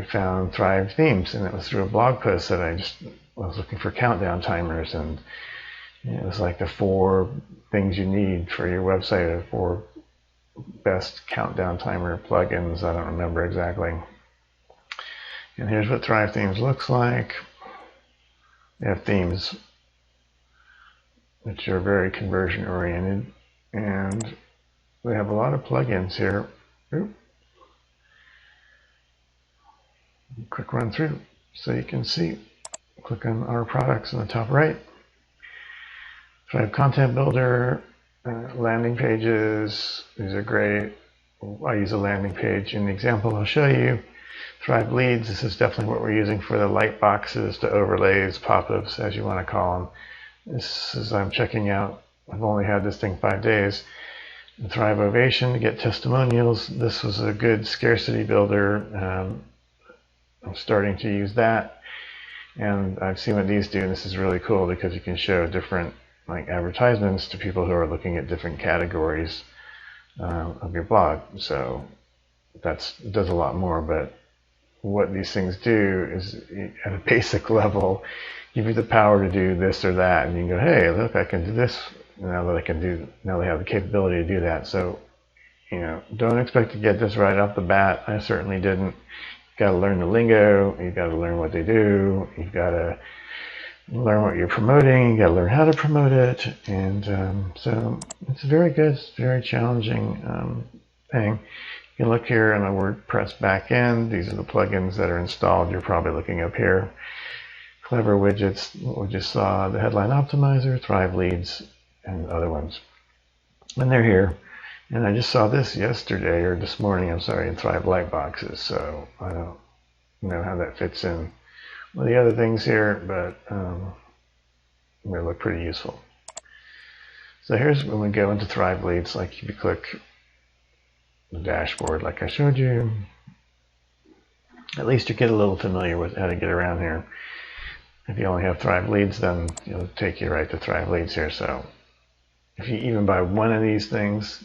found Thrive Themes, and it was through a blog post that I was looking for countdown timers, and it was like the 4 things you need for your website, or 4 best countdown timer plugins. I don't remember exactly. And here's what Thrive Themes looks like. They have themes which are very conversion oriented, and we have a lot of plugins here. Quick run through so you can see. Click on our products in the top right. Thrive Content Builder, landing pages. These are great. I use a landing page in the example I'll show you. Thrive Leads. This is definitely what we're using for the light boxes, the overlays, pop-ups, as you want to call them. This is I'm checking out. I've only had this thing 5 days. And Thrive Ovation to get testimonials. This was a good scarcity builder. I'm starting to use that, and I've seen what these do, and this is really cool because you can show different advertisements to people who are looking at different categories of your blog. So that does a lot more, but what these things do is, at a basic level, give you the power to do this or that, and you can go, hey, look, I can do this now now they have the capability to do that. So, don't expect to get this right off the bat. I certainly didn't. You've got to learn the lingo, you've got to learn what they do, you've got to learn what you're promoting, you've got to learn how to promote it, and so it's very good, it's a very challenging thing. You can look here on the WordPress backend. These are the plugins that are installed. You're probably looking up here. Clever Widgets, what we just saw, the Headline Optimizer, Thrive Leads, and other ones. And they're here. And I just saw this yesterday, or this morning, I'm sorry, in Thrive Lightboxes, so I don't know how that fits in with the other things here, but they look pretty useful. So here's when we go into Thrive Leads, like if you click the dashboard like I showed you, at least you get a little familiar with how to get around here. If you only have Thrive Leads, then it'll take you right to Thrive Leads here. So if you even buy one of these things,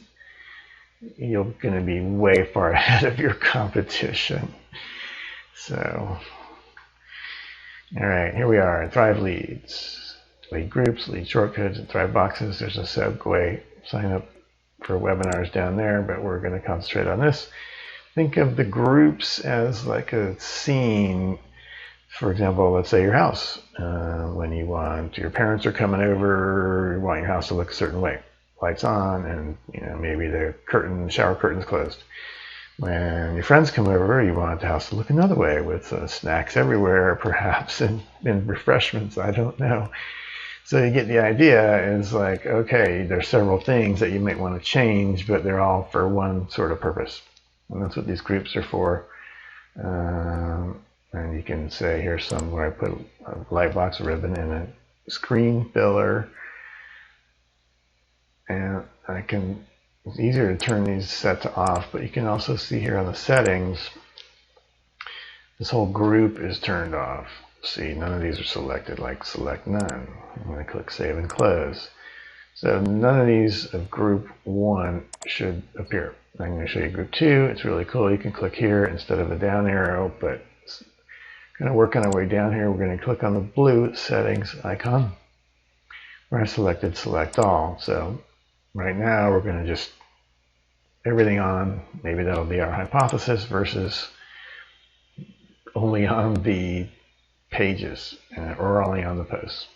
you're going to be way far ahead of your competition. So, all right, here we are in Thrive Leads. Lead groups, lead shortcodes, and Thrive boxes. There's a segue sign up for webinars down there, but we're going to concentrate on this. Think of the groups as like a scene. For example, let's say your house. When you want, your parents are coming over, you want your house to look a certain way. Lights on, and maybe the shower curtain's closed. When your friends come over, you want the house to look another way, with snacks everywhere, perhaps, and refreshments. I don't know. So you get the idea. Is like, okay, there's several things that you might want to change, but they're all for one sort of purpose, and that's what these groups are for. And you can say, here's some where I put a Lightbox ribbon and a screen filler. And it's easier to turn these set to off, but you can also see here on the settings, this whole group is turned off. See, none of these are selected, like select none. I'm going to click save and close. So none of these of group 1 should appear. I'm going to show you group 2. It's really cool. You can click here instead of the down arrow, but it's going to work on our way down here. We're going to click on the blue settings icon where I selected select all. So right now we're going to just everything on. Maybe that'll be our hypothesis versus only on the pages or only on the posts.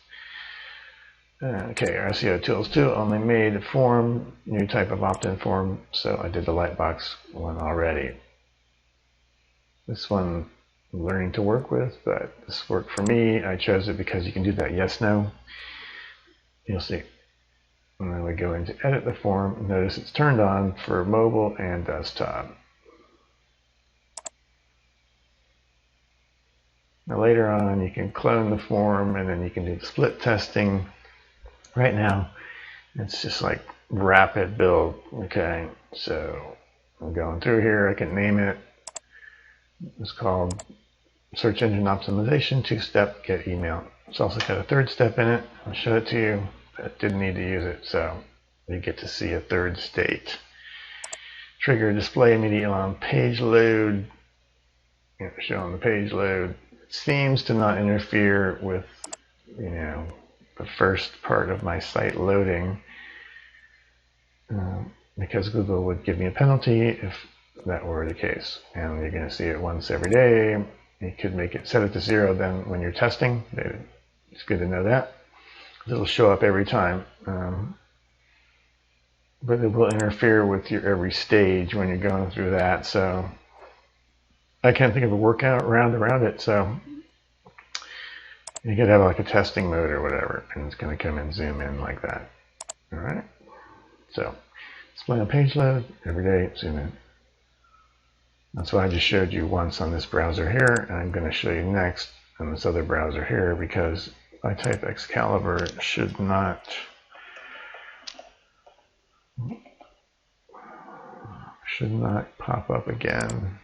Okay, our SEO tools too only made a form, new type of opt-in form, so I did the Lightbox one already. This one I'm learning to work with, but this worked for me. I chose it because you can do that yes, no. You'll see. And then we go into edit the form. Notice it's turned on for mobile and desktop. Now later on you can clone the form and then you can do the split testing. Right now it's just like rapid build. Okay, so I'm going through here. I can name it. It's called Search Engine Optimization 2-Step Get Email. It's also got a third step in it. I'll show it to you. But didn't need to use it, so you get to see a third state. Trigger display immediately on page load. showing the page load. It seems to not interfere with, the first part of my site loading, because Google would give me a penalty if that were the case. And you're going to see it once every day. You could set it to 0 then when you're testing. It's good to know that. It'll show up every time. But it will interfere with your every stage when you're going through that. So I can't think of a workaround around it. So you could have like a testing mode or whatever, and it's going to come and zoom in like that. All right. So display on page load every day, zoom in. That's what I just showed you once on this browser here, and I'm going to show you next on this other browser here, because if I type Excalibur, it should not pop up again.